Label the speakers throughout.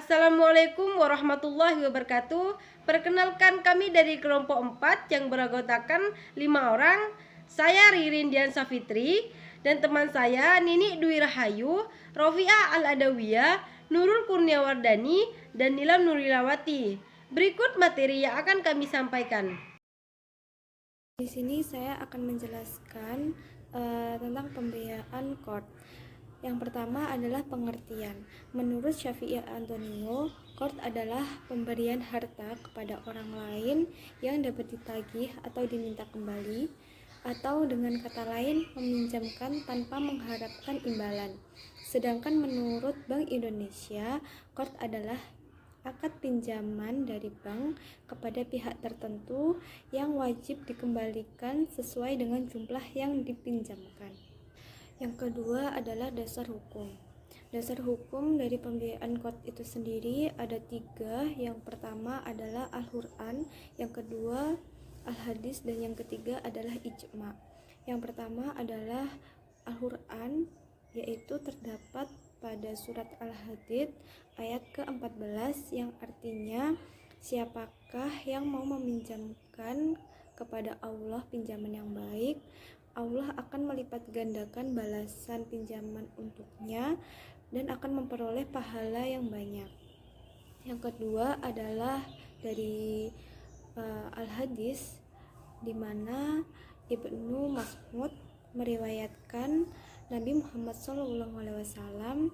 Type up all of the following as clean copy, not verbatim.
Speaker 1: Assalamualaikum warahmatullahi wabarakatuh. Perkenalkan, kami dari kelompok 4 yang beranggotakan 5 orang. Saya Ririn Dian Safitri dan teman saya Nini Dwi Rahayu, Rofiah Al-Adawiyah, Nurul Kurniawardani, dan Nilam Nurilawati. Berikut materi yang akan kami sampaikan.
Speaker 2: Di sini saya akan menjelaskan tentang pembiayaan qard. Yang pertama adalah pengertian. Menurut Syafi'i Antonio, qard adalah pemberian harta kepada orang lain yang dapat ditagih atau diminta kembali, atau dengan kata lain meminjamkan tanpa mengharapkan imbalan. Sedangkan menurut Bank Indonesia, qard adalah akad pinjaman dari bank kepada pihak tertentu yang wajib dikembalikan sesuai dengan jumlah yang dipinjamkan. Yang kedua adalah dasar hukum. Dasar hukum dari pembiayaan qard itu sendiri ada 3. Yang pertama adalah Al-Quran, yang kedua Al-Hadis, dan yang ketiga adalah Ijma. Yang pertama adalah Al-Quran, yaitu terdapat pada surat Al-Hadid ayat ke-14 yang artinya, siapakah yang mau meminjamkan kepada Allah pinjaman yang baik, Allah akan melipat gandakan balasan pinjaman untuknya dan akan memperoleh pahala yang banyak. Yang kedua adalah dari Al-Hadis, di mana Ibnu Mas'ud meriwayatkan Nabi Muhammad SAW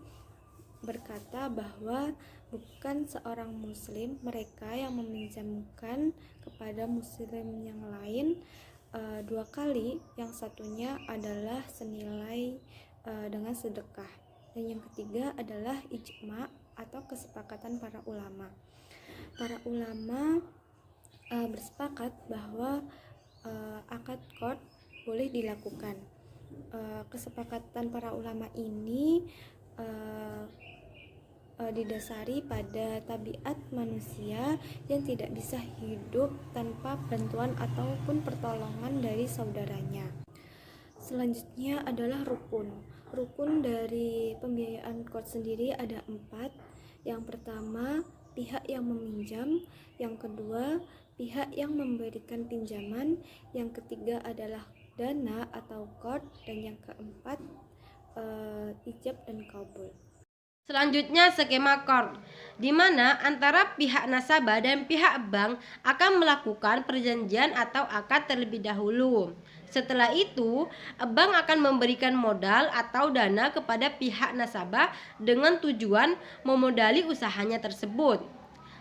Speaker 2: berkata bahwa bukan seorang muslim mereka yang meminjamkan kepada muslim yang lain 2 kali, yang satunya adalah senilai dengan sedekah, dan yang ketiga adalah ijma atau kesepakatan para ulama. Para ulama bersepakat bahwa akad qard boleh dilakukan. Kesepakatan para ulama ini didasari pada tabiat manusia yang tidak bisa hidup tanpa bantuan ataupun pertolongan dari saudaranya. Selanjutnya adalah rukun. Rukun dari pembiayaan qard sendiri ada 4. Yang pertama, pihak yang meminjam. Yang kedua, pihak yang memberikan pinjaman. Yang ketiga adalah dana atau qard, dan yang keempat ijab dan kabul.
Speaker 1: Selanjutnya skema qard, di mana antara pihak nasabah dan pihak bank akan melakukan perjanjian atau akad terlebih dahulu. Setelah itu, bank akan memberikan modal atau dana kepada pihak nasabah dengan tujuan memodali usahanya tersebut.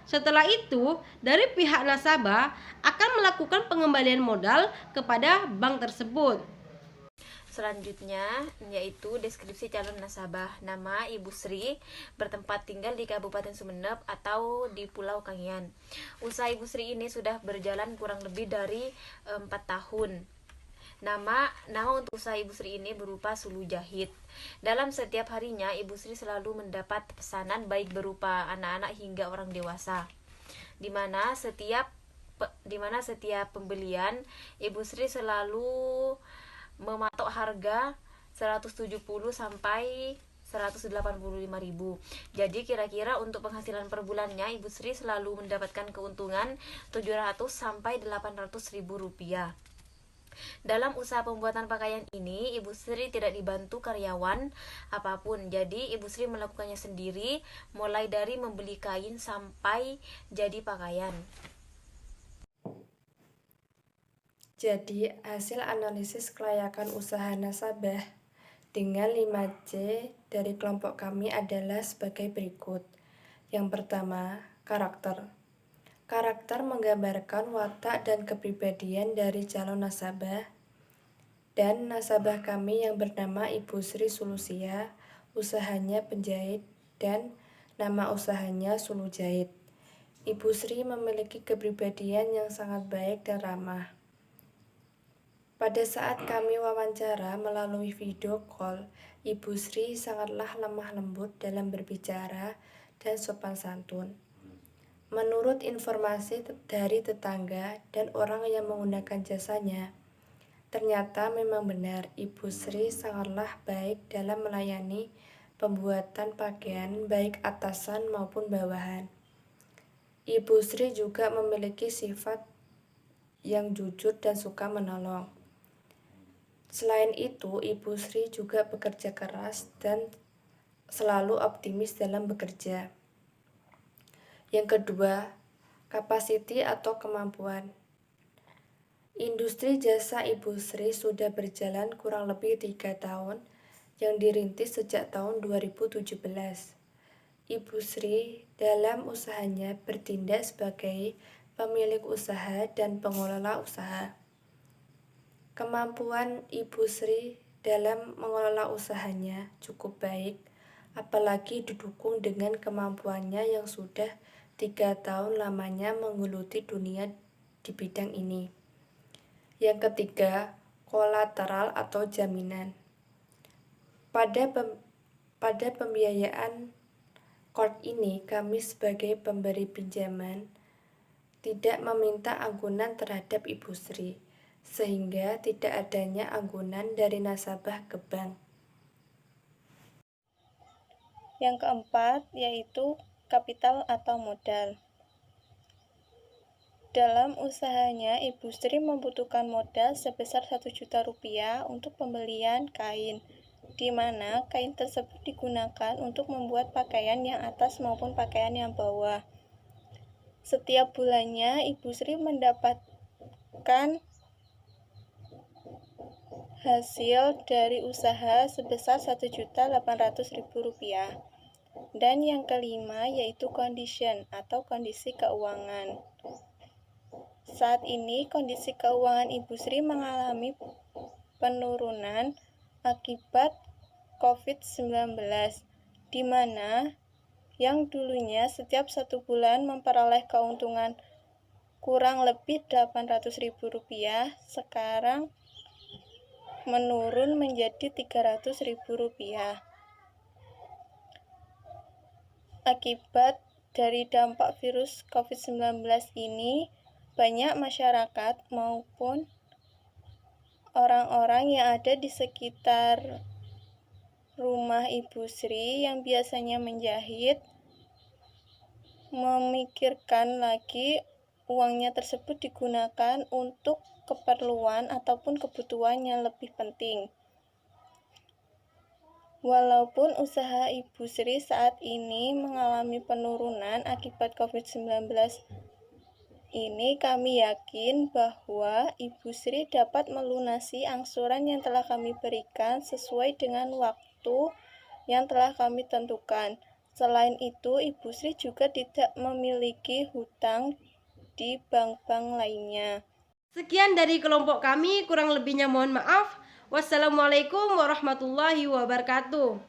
Speaker 1: Setelah itu, dari pihak nasabah akan melakukan pengembalian modal kepada bank tersebut.
Speaker 3: Selanjutnya yaitu deskripsi calon nasabah. Nama Ibu Sri, bertempat tinggal di Kabupaten Sumeneb atau di Pulau Kangean. Usaha Ibu Sri ini sudah berjalan kurang lebih dari 4 tahun. Nama untuk usaha Ibu Sri ini berupa sulu jahit. Dalam setiap harinya Ibu Sri selalu mendapat pesanan baik berupa anak-anak hingga orang dewasa. Di mana setiap pembelian Ibu Sri selalu mematok harga 170 sampai 185.000. Jadi kira-kira untuk penghasilan per bulannya Ibu Sri selalu mendapatkan keuntungan 700 sampai 800.000 rupiah. Dalam usaha pembuatan pakaian ini, Ibu Sri tidak dibantu karyawan apapun. Jadi Ibu Sri melakukannya sendiri, mulai dari membeli kain sampai jadi pakaian.
Speaker 2: Jadi, hasil analisis kelayakan usaha nasabah dengan 5C dari kelompok kami adalah sebagai berikut. Yang pertama, karakter. Karakter menggambarkan watak dan kepribadian dari calon nasabah. Dan nasabah kami yang bernama Ibu Sri Sulusia, usahanya penjahit dan nama usahanya Sulu Jahit. Ibu Sri memiliki kepribadian yang sangat baik dan ramah. Pada saat kami wawancara melalui video call, Ibu Sri sangatlah lemah lembut dalam berbicara dan sopan santun. Menurut informasi dari tetangga dan orang yang menggunakan jasanya, ternyata memang benar Ibu Sri sangatlah baik dalam melayani pembuatan pakaian baik atasan maupun bawahan. Ibu Sri juga memiliki sifat yang jujur dan suka menolong. Selain itu, Ibu Sri juga bekerja keras dan selalu optimis dalam bekerja. Yang kedua, kapasiti atau kemampuan. Industri jasa Ibu Sri sudah berjalan kurang lebih 3 tahun yang dirintis sejak tahun 2017. Ibu Sri dalam usahanya bertindak sebagai pemilik usaha dan pengelola usaha. Kemampuan Ibu Sri dalam mengelola usahanya cukup baik, apalagi didukung dengan kemampuannya yang sudah 3 tahun lamanya menggeluti dunia di bidang ini. Yang ketiga, kolateral atau jaminan. Pada pembiayaan court ini, kami sebagai pemberi pinjaman tidak meminta anggunan terhadap Ibu Sri, sehingga tidak adanya anggunan dari nasabah ke bank.
Speaker 4: Yang keempat, yaitu kapital atau modal. Dalam usahanya, Ibu Sri membutuhkan modal sebesar 1 juta rupiah untuk pembelian kain, di mana kain tersebut digunakan untuk membuat pakaian yang atas maupun pakaian yang bawah. Setiap bulannya, Ibu Sri mendapatkan hasil dari usaha sebesar 1.800.000 rupiah. Dan yang kelima yaitu condition atau kondisi keuangan. Saat ini kondisi keuangan Ibu Sri mengalami penurunan akibat COVID-19, di mana yang dulunya setiap 1 bulan memperoleh keuntungan kurang lebih 800.000 rupiah, sekarang menurun menjadi 300.000 rupiah. Akibat dari dampak virus COVID-19 ini, banyak masyarakat maupun orang-orang yang ada di sekitar rumah Ibu Sri yang biasanya menjahit memikirkan lagi uangnya tersebut digunakan untuk keperluan ataupun kebutuhan yang lebih penting. Walaupun usaha Ibu Sri saat ini mengalami penurunan akibat COVID-19 ini, kami yakin bahwa Ibu Sri dapat melunasi angsuran yang telah kami berikan sesuai dengan waktu yang telah kami tentukan. Selain itu, Ibu Sri juga tidak memiliki hutang di bank-bank lainnya.
Speaker 1: Sekian dari kelompok kami, kurang lebihnya mohon maaf. Wassalamualaikum warahmatullahi wabarakatuh.